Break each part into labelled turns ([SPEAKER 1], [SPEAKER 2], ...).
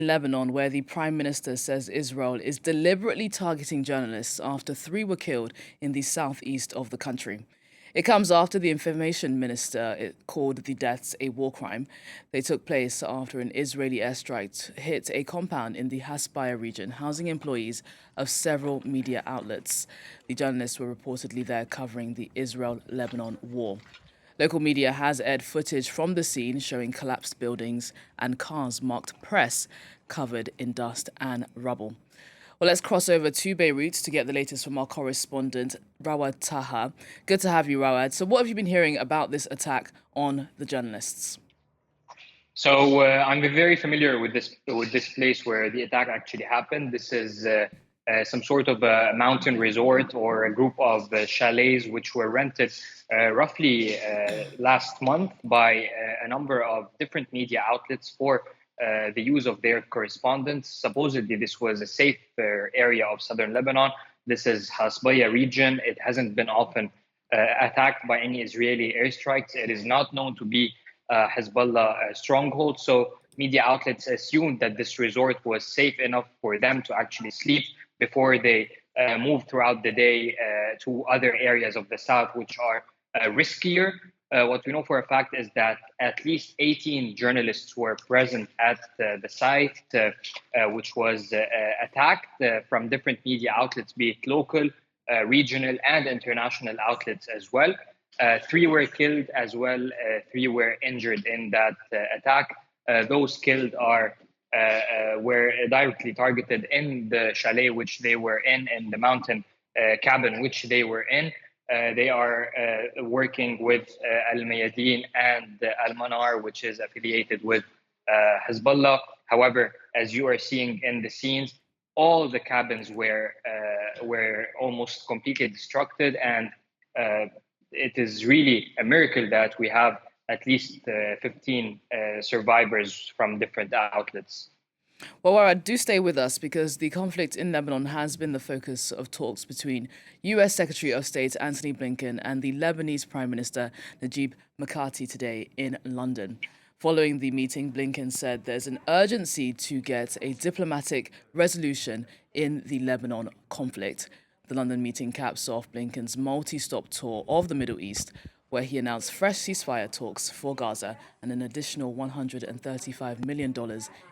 [SPEAKER 1] Lebanon, where the Prime Minister says Israel is deliberately targeting journalists after three were killed in the southeast of the country. It comes after the information minister called the deaths a war crime. They took place after an Israeli airstrike hit a compound in the Hasbaya region, housing employees of several media outlets. The journalists were reportedly there covering the Israel-Lebanon war. Local media has aired footage from the scene showing collapsed buildings and cars marked press covered in dust and rubble. Well, let's cross over to Beirut to get the latest from our correspondent, Rawad Taha. Good to have you, Rawad. So what have you been hearing about this attack on the journalists?
[SPEAKER 2] So I'm very familiar with this place where the attack actually happened. This is some sort of a mountain resort or a group of chalets which were rented roughly last month by a number of different media outlets for the use of their correspondents. Supposedly, this was a safe area of southern Lebanon. This is Hasbaya region. It hasn't been often attacked by any Israeli airstrikes. It is not known to be Hezbollah stronghold. So media outlets assumed that this resort was safe enough for them to actually sleep before they move throughout the day to other areas of the south, which are riskier. What we know for a fact is that at least 18 journalists were present at the site, which was attacked from different media outlets, be it local, regional, and international outlets as well. Three were killed as well. Three were injured in that attack. Those killed were directly targeted in the chalet which they were in the mountain cabin which they were in. They are working with Al-Mayadeen and Al-Manar, which is affiliated with Hezbollah. However, as you are seeing in the scenes, all the cabins were almost completely destructed, and it is really a miracle that we have at least 15 survivors from different outlets.
[SPEAKER 1] Well, Warad, do stay with us because the conflict in Lebanon has been the focus of talks between U.S. Secretary of State Antony Blinken and the Lebanese Prime Minister Najib Mikati today in London. Following the meeting, Blinken said there's an urgency to get a diplomatic resolution in the Lebanon conflict. The London meeting caps off Blinken's multi-stop tour of the Middle East, where he announced fresh ceasefire talks for Gaza and an additional $135 million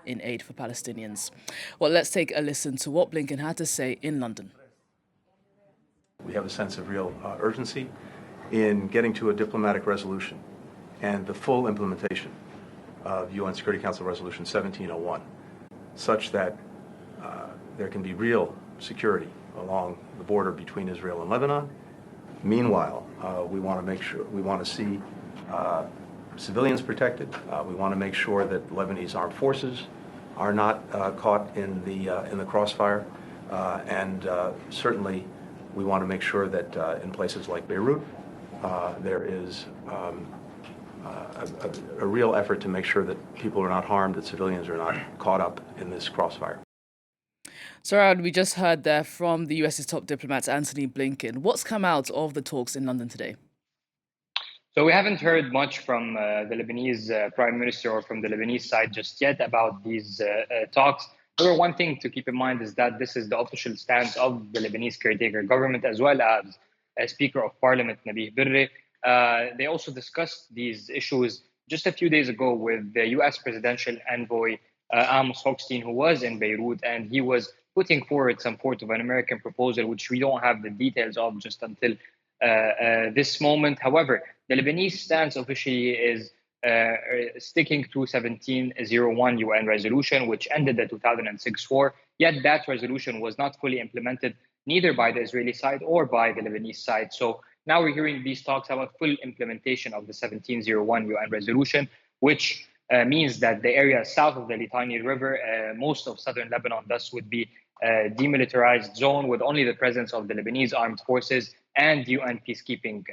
[SPEAKER 1] in aid for Palestinians. Well, let's take a listen to what Blinken had to say in London.
[SPEAKER 3] We have a sense of real urgency in getting to a diplomatic resolution and the full implementation of UN Security Council Resolution 1701, such that there can be real security along the border between Israel and Lebanon. Meanwhile, we want to see civilians protected. We want to make sure that Lebanese armed forces are not caught in the crossfire, and certainly we want to make sure that in places like Beirut, there is a real effort to make sure that people are not harmed, that civilians are not caught up in this crossfire.
[SPEAKER 1] So, Rawad, we just heard there from the US's top diplomat, Antony Blinken. What's come out of the talks in London today?
[SPEAKER 2] So we haven't heard much from the Lebanese Prime Minister or from the Lebanese side just yet about these talks. However, one thing to keep in mind is that this is the official stance of the Lebanese caretaker government, as well as Speaker of Parliament, Nabih Berri. They also discussed these issues just a few days ago with the US presidential envoy, Amos Hochstein, who was in Beirut, and he was putting forward some sort of an American proposal, which we don't have the details of just until this moment. However, the Lebanese stance officially is sticking to 1701 UN resolution, which ended the 2006 war. Yet that resolution was not fully implemented, neither by the Israeli side or by the Lebanese side. So now we're hearing these talks about full implementation of the 1701 UN resolution, which means that the area south of the Litani River, most of southern Lebanon, thus would be a demilitarized zone with only the presence of the Lebanese armed forces and UN peacekeeping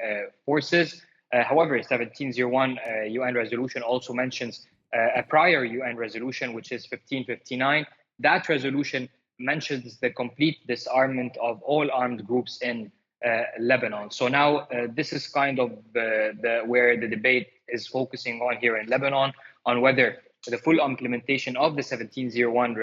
[SPEAKER 2] forces. However, 1701 UN resolution also mentions a prior UN resolution, which is 1559. That resolution mentions the complete disarmament of all armed groups in Lebanon. So now this is kind of where the debate is focusing on here in Lebanon, on whether the full implementation of the 1701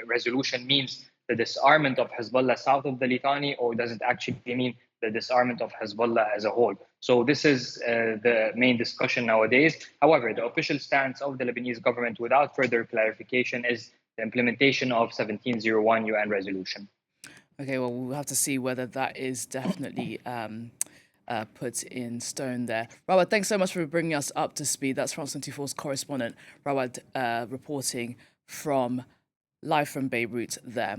[SPEAKER 2] resolution means the disarmament of Hezbollah south of the Litani, or does it actually mean the disarmament of Hezbollah as a whole? So this is the main discussion nowadays. However, the official stance of the Lebanese government, without further clarification, is the implementation of 1701 UN resolution.
[SPEAKER 1] Okay, well, we'll have to see whether that is definitely put in stone there. Rawad, thanks so much for bringing us up to speed. That's France 24's correspondent, Rawad, reporting live from Beirut there.